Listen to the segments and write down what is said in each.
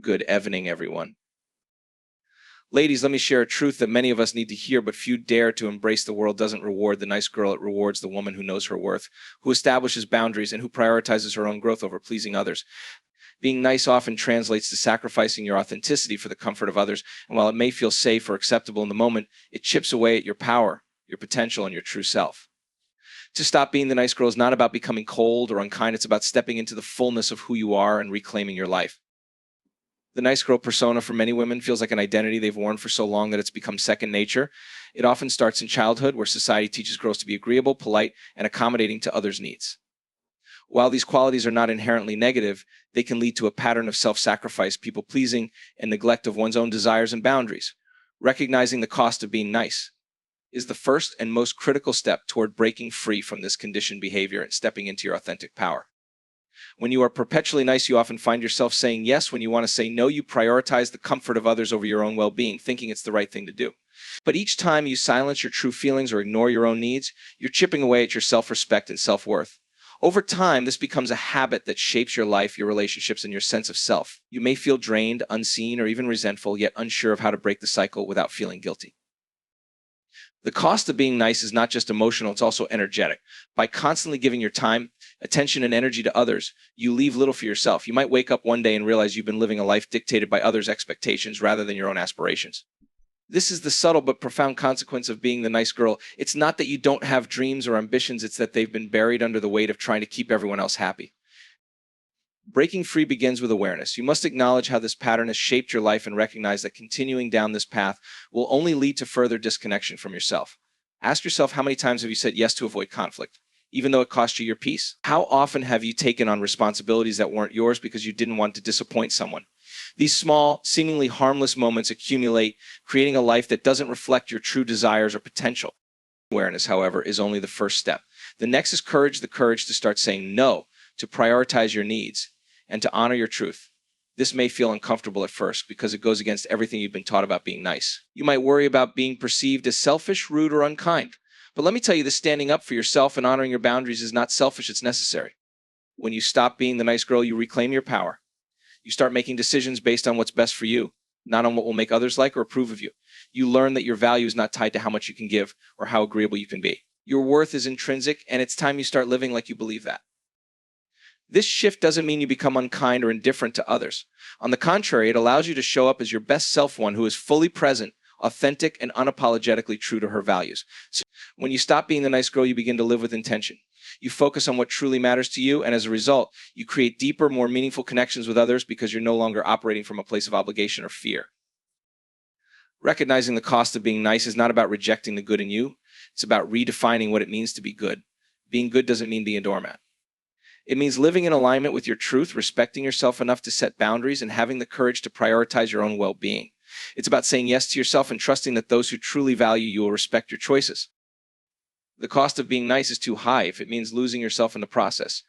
Good evening, everyone. Ladies, let me share a truth that many of us need to hear, but few dare to embrace. The world doesn't reward the nice girl, it rewards the woman who knows her worth, who establishes boundaries, and who prioritizes her own growth over pleasing others. Being nice often translates to sacrificing your authenticity for the comfort of others, and while it may feel safe or acceptable in the moment, it chips away at your power, your potential, and your true self. To stop being the nice girl is not about becoming cold or unkind, it's about stepping into the fullness of who you are and reclaiming your life. The nice girl persona for many women feels like an identity they've worn for so long that it's become second nature. It often starts in childhood, where society teaches girls to be agreeable, polite, and accommodating to others' needs. While these qualities are not inherently negative, they can lead to a pattern of self-sacrifice, people-pleasing, and neglect of one's own desires and boundaries. Recognizing the cost of being nice is the first and most critical step toward breaking free from this conditioned behavior and stepping into your authentic power. When you are perpetually nice, you often find yourself saying yes when you want to say no. You prioritize the comfort of others over your own well-being, thinking it's the right thing to do. But each time you silence your true feelings or ignore your own needs, you're chipping away at your self-respect and self-worth. Over time, this becomes a habit that shapes your life, your relationships, and your sense of self. You may feel drained, unseen, or even resentful, yet unsure of how to break the cycle without feeling guilty. The cost of being nice is not just emotional, it's also energetic. By constantly giving your time, attention, and energy to others, you leave little for yourself. You might wake up one day and realize you've been living a life dictated by others' expectations rather than your own aspirations. This is the subtle but profound consequence of being the nice girl. It's not that you don't have dreams or ambitions, it's that they've been buried under the weight of trying to keep everyone else happy. Breaking free begins with awareness. You must acknowledge how this pattern has shaped your life and recognize that continuing down this path will only lead to further disconnection from yourself. Ask yourself, how many times have you said yes to avoid conflict, even though it cost you your peace? How often have you taken on responsibilities that weren't yours because you didn't want to disappoint someone? These small, seemingly harmless moments accumulate, creating a life that doesn't reflect your true desires or potential. Awareness, however, is only the first step. The next is courage, the courage to start saying no, to prioritize your needs, and to honor your truth. This may feel uncomfortable at first because it goes against everything you've been taught about being nice. You might worry about being perceived as selfish, rude, or unkind. But let me tell you, this standing up for yourself and honoring your boundaries is not selfish, it's necessary. When you stop being the nice girl, you reclaim your power. You start making decisions based on what's best for you, not on what will make others like or approve of you. You learn that your value is not tied to how much you can give or how agreeable you can be. Your worth is intrinsic, and it's time you start living like you believe that. This shift doesn't mean you become unkind or indifferent to others. On the contrary, it allows you to show up as your best self, one who is fully present, authentic, and unapologetically true to her values. So when you stop being the nice girl, you begin to live with intention. You focus on what truly matters to you, and as a result, you create deeper, more meaningful connections with others because you're no longer operating from a place of obligation or fear. Recognizing the cost of being nice is not about rejecting the good in you. It's about redefining what it means to be good. Being good doesn't mean being a doormat. It means living in alignment with your truth, respecting yourself enough to set boundaries, and having the courage to prioritize your own well-being. It's about saying yes to yourself and trusting that those who truly value you will respect your choices. The cost of being nice is too high if it means losing yourself in the process.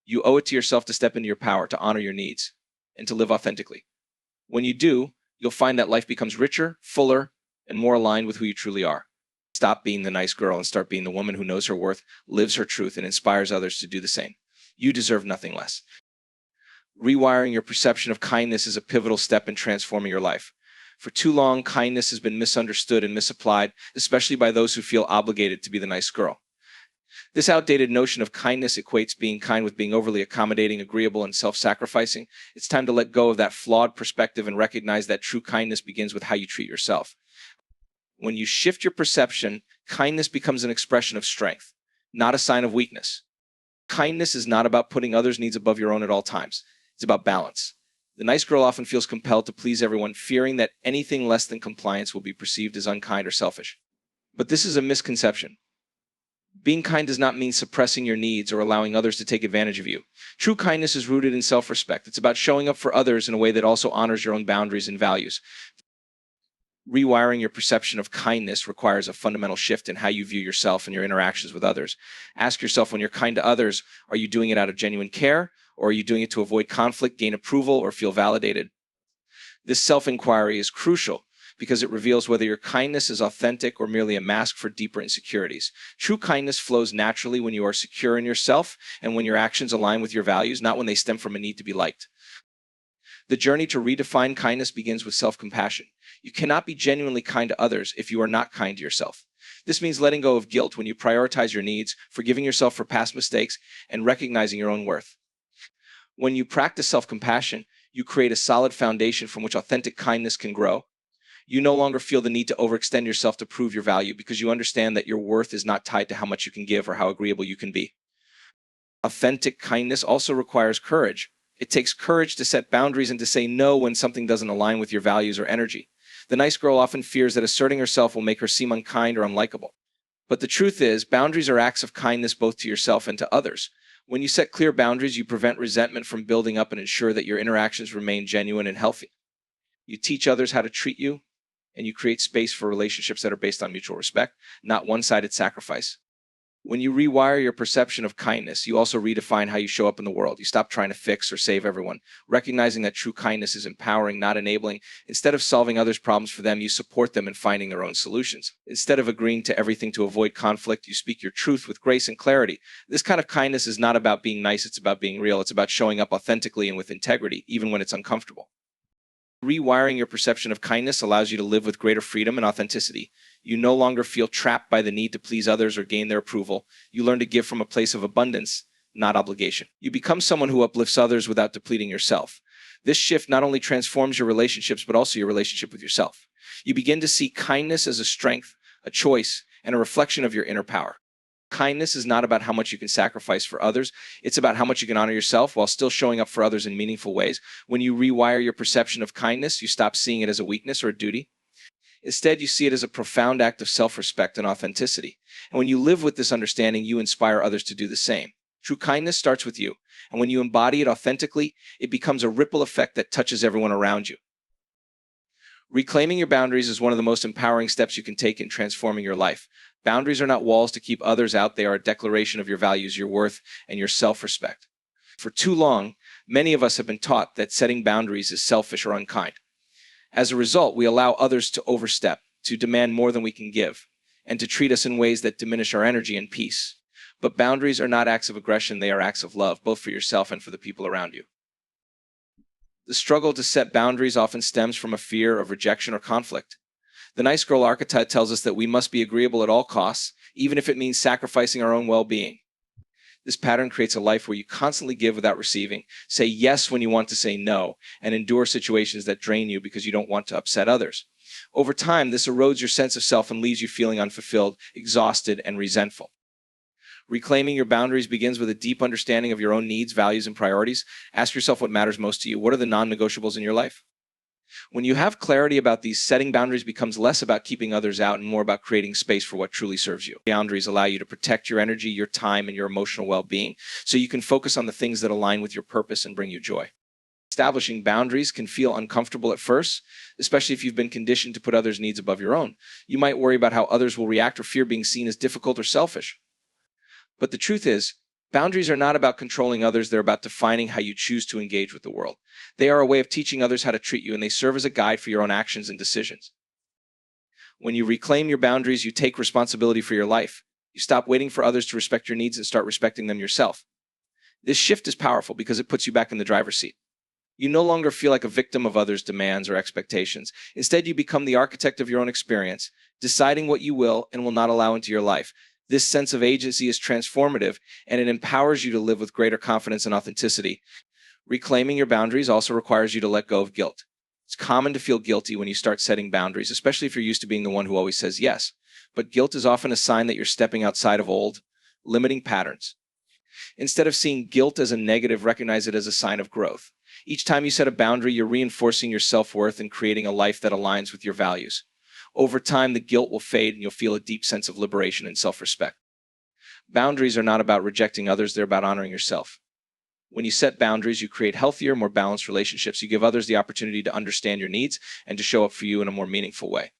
You owe it to yourself to step into your power, to honor your needs, and to live authentically. When you do, you'll find that life becomes richer, fuller, and more aligned with who you truly are. Stop being the nice girl and start being the woman who knows her worth, lives her truth, and inspires others to do the same. You deserve nothing less. Rewiring your perception of kindness is a pivotal step in transforming your life. For too long, kindness has been misunderstood and misapplied, especially by those who feel obligated to be the nice girl. This outdated notion of kindness equates being kind with being overly accommodating, agreeable, and self-sacrificing. It's time to let go of that flawed perspective and recognize that true kindness begins with how you treat yourself. When you shift your perception, kindness becomes an expression of strength, not a sign of weakness. Kindness is not about putting others' needs above your own at all times. It's about balance. The nice girl often feels compelled to please everyone, fearing that anything less than compliance will be perceived as unkind or selfish. But this is a misconception. Being kind does not mean suppressing your needs or allowing others to take advantage of you. True kindness is rooted in self-respect. It's about showing up for others in a way that also honors your own boundaries and values. Rewiring your perception of kindness requires a fundamental shift in how you view yourself and your interactions with others. Ask yourself, when you're kind to others, are you doing it out of genuine care, or are you doing it to avoid conflict, gain approval, or feel validated? This self-inquiry is crucial because it reveals whether your kindness is authentic or merely a mask for deeper insecurities. True kindness flows naturally when you are secure in yourself and when your actions align with your values, not when they stem from a need to be liked. The journey to redefine kindness begins with self-compassion. You cannot be genuinely kind to others if you are not kind to yourself. This means letting go of guilt when you prioritize your needs, forgiving yourself for past mistakes, and recognizing your own worth. When you practice self-compassion, you create a solid foundation from which authentic kindness can grow. You no longer feel the need to overextend yourself to prove your value because you understand that your worth is not tied to how much you can give or how agreeable you can be. Authentic kindness also requires courage. It takes courage to set boundaries and to say no when something doesn't align with your values or energy. The nice girl often fears that asserting herself will make her seem unkind or unlikable. But the truth is, boundaries are acts of kindness both to yourself and to others. When you set clear boundaries, you prevent resentment from building up and ensure that your interactions remain genuine and healthy. You teach others how to treat you, and you create space for relationships that are based on mutual respect, not one-sided sacrifice. When you rewire your perception of kindness, you also redefine how you show up in the world. You stop trying to fix or save everyone, recognizing that true kindness is empowering, not enabling. Instead of solving others' problems for them, you support them in finding their own solutions. Instead of agreeing to everything to avoid conflict, you speak your truth with grace and clarity. This kind of kindness is not about being nice, it's about being real. It's about showing up authentically and with integrity, even when it's uncomfortable. Rewiring your perception of kindness allows you to live with greater freedom and authenticity. You no longer feel trapped by the need to please others or gain their approval. You learn to give from a place of abundance, not obligation. You become someone who uplifts others without depleting yourself. This shift not only transforms your relationships, but also your relationship with yourself. You begin to see kindness as a strength, a choice, and a reflection of your inner power. Kindness is not about how much you can sacrifice for others. It's about how much you can honor yourself while still showing up for others in meaningful ways. When you rewire your perception of kindness, you stop seeing it as a weakness or a duty. Instead, you see it as a profound act of self-respect and authenticity. And when you live with this understanding, you inspire others to do the same. True kindness starts with you. And when you embody it authentically, it becomes a ripple effect that touches everyone around you. Reclaiming your boundaries is one of the most empowering steps you can take in transforming your life. Boundaries are not walls to keep others out. They are a declaration of your values, your worth, and your self-respect. For too long, many of us have been taught that setting boundaries is selfish or unkind. As a result, we allow others to overstep, to demand more than we can give, and to treat us in ways that diminish our energy and peace. But boundaries are not acts of aggression. They are acts of love, both for yourself and for the people around you. The struggle to set boundaries often stems from a fear of rejection or conflict. The nice girl archetype tells us that we must be agreeable at all costs, even if it means sacrificing our own well-being. This pattern creates a life where you constantly give without receiving, say yes when you want to say no, and endure situations that drain you because you don't want to upset others. Over time, this erodes your sense of self and leaves you feeling unfulfilled, exhausted, and resentful. Reclaiming your boundaries begins with a deep understanding of your own needs, values, and priorities. Ask yourself what matters most to you. What are the non-negotiables in your life? When you have clarity about these, setting boundaries becomes less about keeping others out and more about creating space for what truly serves you. Boundaries allow you to protect your energy, your time, and your emotional well-being, so you can focus on the things that align with your purpose and bring you joy. Establishing boundaries can feel uncomfortable at first, especially if you've been conditioned to put others' needs above your own. You might worry about how others will react or fear being seen as difficult or selfish. But the truth is, boundaries are not about controlling others. They're about defining how you choose to engage with the world. They are a way of teaching others how to treat you, and they serve as a guide for your own actions and decisions. When you reclaim your boundaries, you take responsibility for your life. You stop waiting for others to respect your needs and start respecting them yourself. This shift is powerful because it puts you back in the driver's seat. You no longer feel like a victim of others' demands or expectations. Instead, you become the architect of your own experience, deciding what you will and will not allow into your life. This sense of agency is transformative, and it empowers you to live with greater confidence and authenticity. Reclaiming your boundaries also requires you to let go of guilt. It's common to feel guilty when you start setting boundaries, especially if you're used to being the one who always says yes. But guilt is often a sign that you're stepping outside of old, limiting patterns. Instead of seeing guilt as a negative, recognize it as a sign of growth. Each time you set a boundary, you're reinforcing your self-worth and creating a life that aligns with your values. Over time, the guilt will fade and you'll feel a deep sense of liberation and self-respect. Boundaries are not about rejecting others, they're about honoring yourself. When you set boundaries, you create healthier, more balanced relationships. You give others the opportunity to understand your needs and to show up for you in a more meaningful way.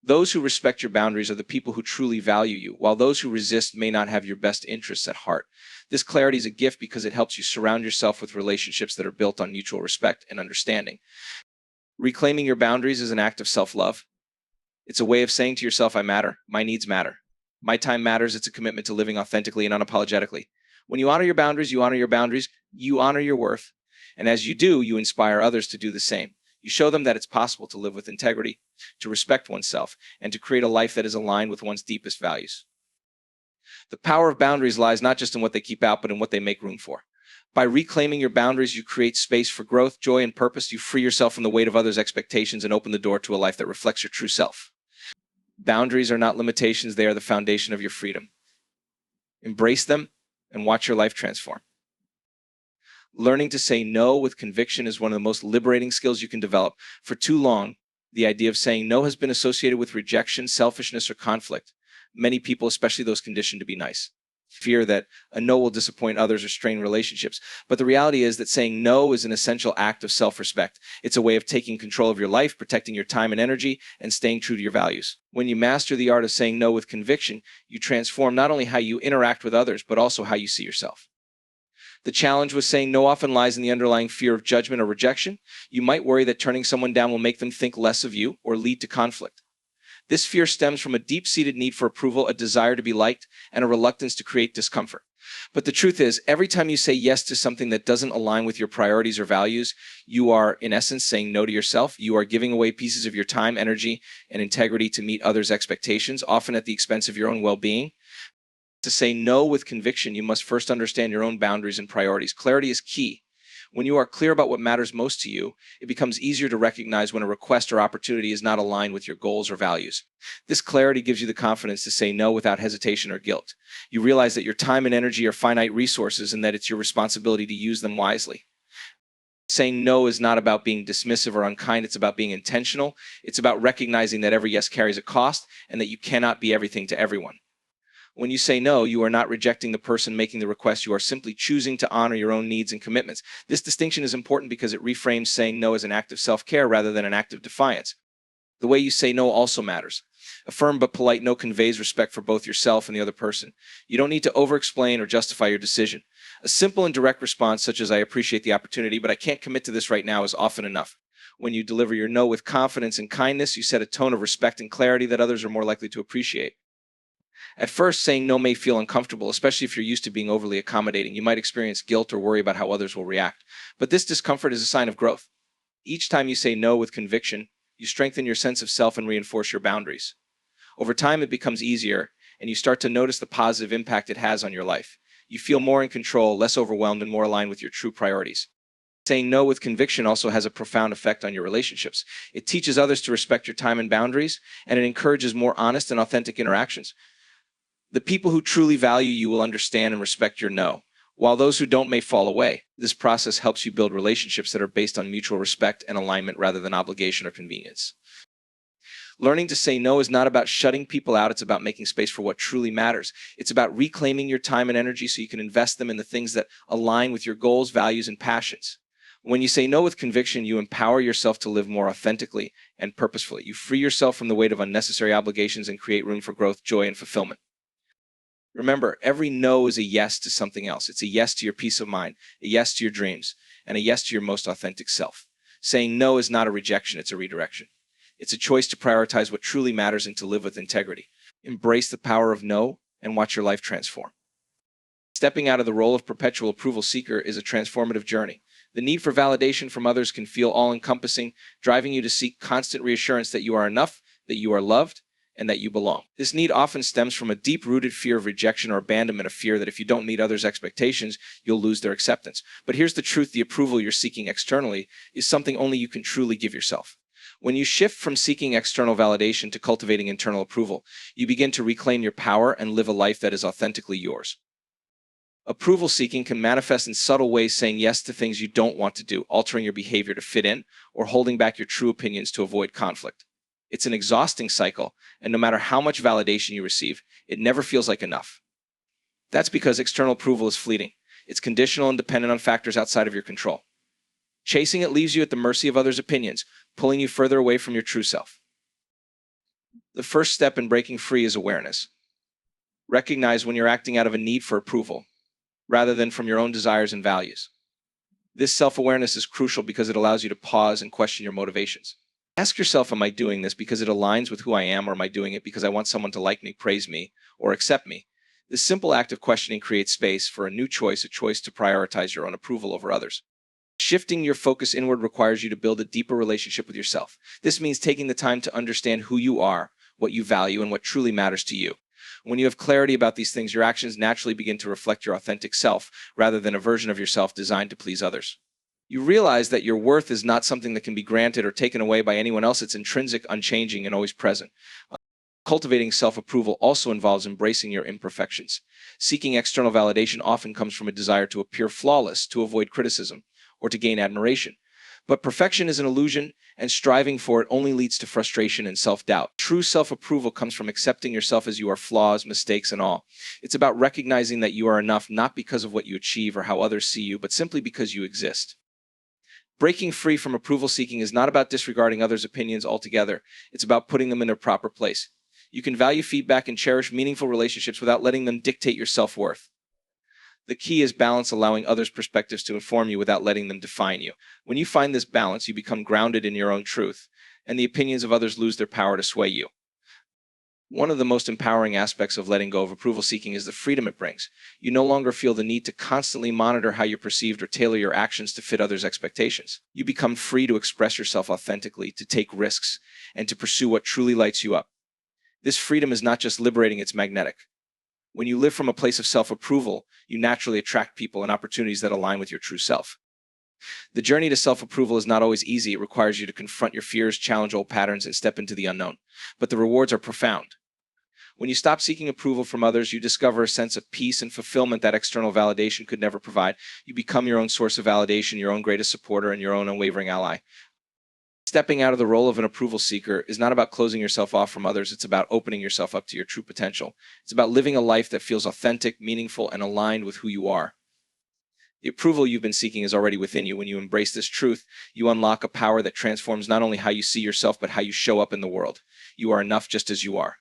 Those who respect your boundaries are the people who truly value you, while those who resist may not have your best interests at heart. This clarity is a gift because it helps you surround yourself with relationships that are built on mutual respect and understanding. Reclaiming your boundaries is an act of self-love. It's a way of saying to yourself, I matter, my needs matter, my time matters. It's a commitment to living authentically and unapologetically. When you honor your boundaries, you honor your boundaries, you honor your worth. And as you do, you inspire others to do the same. You show them that it's possible to live with integrity, to respect oneself, and to create a life that is aligned with one's deepest values. The power of boundaries lies not just in what they keep out, but in what they make room for. By reclaiming your boundaries, you create space for growth, joy, and purpose. You free yourself from the weight of others' expectations and open the door to a life that reflects your true self. Boundaries are not limitations, they are the foundation of your freedom. Embrace them and watch your life transform. Learning to say no with conviction is one of the most liberating skills you can develop. For too long, the idea of saying no has been associated with rejection, selfishness, or conflict. Many people, especially those conditioned to be nice, fear that a no will disappoint others or strain relationships. But the reality is that saying no is an essential act of self-respect. It's a way of taking control of your life, protecting your time and energy, and staying true to your values. When you master the art of saying no with conviction, you transform not only how you interact with others, but also how you see yourself. The challenge with saying no often lies in the underlying fear of judgment or rejection. You might worry that turning someone down will make them think less of you or lead to conflict. This fear stems from a deep-seated need for approval, a desire to be liked, and a reluctance to create discomfort. But the truth is, every time you say yes to something that doesn't align with your priorities or values, you are, in essence, saying no to yourself. You are giving away pieces of your time, energy, and integrity to meet others' expectations, often at the expense of your own well-being. To say no with conviction, you must first understand your own boundaries and priorities. Clarity is key. When you are clear about what matters most to you, it becomes easier to recognize when a request or opportunity is not aligned with your goals or values. This clarity gives you the confidence to say no without hesitation or guilt. You realize that your time and energy are finite resources and that it's your responsibility to use them wisely. Saying no is not about being dismissive or unkind, it's about being intentional. It's about recognizing that every yes carries a cost and that you cannot be everything to everyone. When you say no, you are not rejecting the person making the request. You are simply choosing to honor your own needs and commitments. This distinction is important because it reframes saying no as an act of self-care rather than an act of defiance. The way you say no also matters. A firm but polite no conveys respect for both yourself and the other person. You don't need to over-explain or justify your decision. A simple and direct response such as "I appreciate the opportunity, but I can't commit to this right now" is often enough. When you deliver your no with confidence and kindness, you set a tone of respect and clarity that others are more likely to appreciate. At first, saying no may feel uncomfortable, especially if you're used to being overly accommodating. You might experience guilt or worry about how others will react. But this discomfort is a sign of growth. Each time you say no with conviction, you strengthen your sense of self and reinforce your boundaries. Over time, it becomes easier, and you start to notice the positive impact it has on your life. You feel more in control, less overwhelmed, and more aligned with your true priorities. Saying no with conviction also has a profound effect on your relationships. It teaches others to respect your time and boundaries, and it encourages more honest and authentic interactions. The people who truly value you will understand and respect your no, while those who don't may fall away. This process helps you build relationships that are based on mutual respect and alignment rather than obligation or convenience. Learning to say no is not about shutting people out, it's about making space for what truly matters. It's about reclaiming your time and energy so you can invest them in the things that align with your goals, values, and passions. When you say no with conviction, you empower yourself to live more authentically and purposefully. You free yourself from the weight of unnecessary obligations and create room for growth, joy, and fulfillment. Remember, every no is a yes to something else. It's a yes to your peace of mind, a yes to your dreams, and a yes to your most authentic self. Saying no is not a rejection, it's a redirection. It's a choice to prioritize what truly matters and to live with integrity. Embrace the power of no and watch your life transform. Stepping out of the role of perpetual approval seeker is a transformative journey. The need for validation from others can feel all-encompassing, driving you to seek constant reassurance that you are enough, that you are loved, and that you belong. This need often stems from a deep-rooted fear of rejection or abandonment, a fear that if you don't meet others' expectations, you'll lose their acceptance. But here's the truth: the approval you're seeking externally is something only you can truly give yourself. When you shift from seeking external validation to cultivating internal approval, you begin to reclaim your power and live a life that is authentically yours. Approval seeking can manifest in subtle ways, saying yes to things you don't want to do, altering your behavior to fit in, or holding back your true opinions to avoid conflict. It's an exhausting cycle, and no matter how much validation you receive, it never feels like enough. That's because external approval is fleeting. It's conditional and dependent on factors outside of your control. Chasing it leaves you at the mercy of others' opinions, pulling you further away from your true self. The first step in breaking free is awareness. Recognize when you're acting out of a need for approval, rather than from your own desires and values. This self-awareness is crucial because it allows you to pause and question your motivations. Ask yourself, am I doing this because it aligns with who I am, or am I doing it because I want someone to like me, praise me, or accept me? This simple act of questioning creates space for a new choice, a choice to prioritize your own approval over others. Shifting your focus inward requires you to build a deeper relationship with yourself. This means taking the time to understand who you are, what you value, and what truly matters to you. When you have clarity about these things, your actions naturally begin to reflect your authentic self rather than a version of yourself designed to please others. You realize that your worth is not something that can be granted or taken away by anyone else. It's intrinsic, unchanging, and always present. Cultivating self-approval also involves embracing your imperfections. Seeking external validation often comes from a desire to appear flawless, to avoid criticism, or to gain admiration. But perfection is an illusion, and striving for it only leads to frustration and self-doubt. True self-approval comes from accepting yourself as you are, flaws, mistakes, and all. It's about recognizing that you are enough not because of what you achieve or how others see you, but simply because you exist. Breaking free from approval seeking is not about disregarding others' opinions altogether. It's about putting them in their proper place. You can value feedback and cherish meaningful relationships without letting them dictate your self-worth. The key is balance, allowing others' perspectives to inform you without letting them define you. When you find this balance, you become grounded in your own truth, and the opinions of others lose their power to sway you. One of the most empowering aspects of letting go of approval seeking is the freedom it brings. You no longer feel the need to constantly monitor how you're perceived or tailor your actions to fit others' expectations. You become free to express yourself authentically, to take risks, and to pursue what truly lights you up. This freedom is not just liberating, it's magnetic. When you live from a place of self-approval, you naturally attract people and opportunities that align with your true self. The journey to self-approval is not always easy. It requires you to confront your fears, challenge old patterns, and step into the unknown. But the rewards are profound. When you stop seeking approval from others, you discover a sense of peace and fulfillment that external validation could never provide. You become your own source of validation, your own greatest supporter, and your own unwavering ally. Stepping out of the role of an approval seeker is not about closing yourself off from others. It's about opening yourself up to your true potential. It's about living a life that feels authentic, meaningful, and aligned with who you are. The approval you've been seeking is already within you. When you embrace this truth, you unlock a power that transforms not only how you see yourself, but how you show up in the world. You are enough just as you are.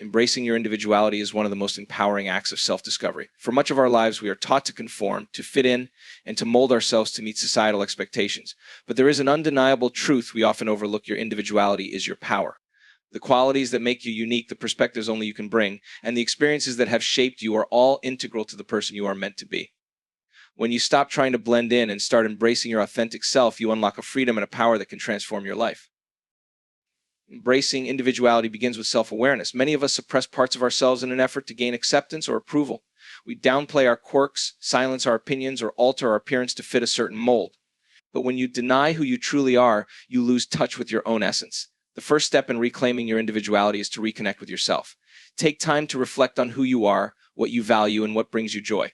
Embracing your individuality is one of the most empowering acts of self-discovery. For much of our lives, we are taught to conform, to fit in, and to mold ourselves to meet societal expectations. But there is an undeniable truth we often overlook. Your individuality is your power. The qualities that make you unique, the perspectives only you can bring, and the experiences that have shaped you are all integral to the person you are meant to be. When you stop trying to blend in and start embracing your authentic self, you unlock a freedom and a power that can transform your life. Embracing individuality begins with self-awareness. Many of us suppress parts of ourselves in an effort to gain acceptance or approval. We downplay our quirks, silence our opinions, or alter our appearance to fit a certain mold. But when you deny who you truly are, you lose touch with your own essence. The first step in reclaiming your individuality is to reconnect with yourself. Take time to reflect on who you are, what you value, and what brings you joy.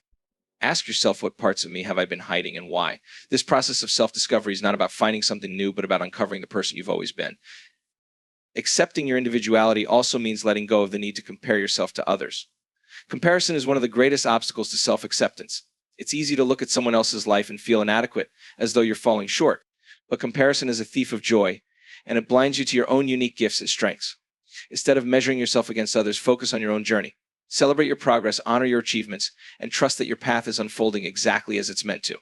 Ask yourself, what parts of me have I been hiding and why? This process of self-discovery is not about finding something new, but about uncovering the person you've always been. Accepting your individuality also means letting go of the need to compare yourself to others. Comparison is one of the greatest obstacles to self-acceptance. It's easy to look at someone else's life and feel inadequate, as though you're falling short. But comparison is a thief of joy, and it blinds you to your own unique gifts and strengths. Instead of measuring yourself against others, focus on your own journey. Celebrate your progress, honor your achievements, and trust that your path is unfolding exactly as it's meant to.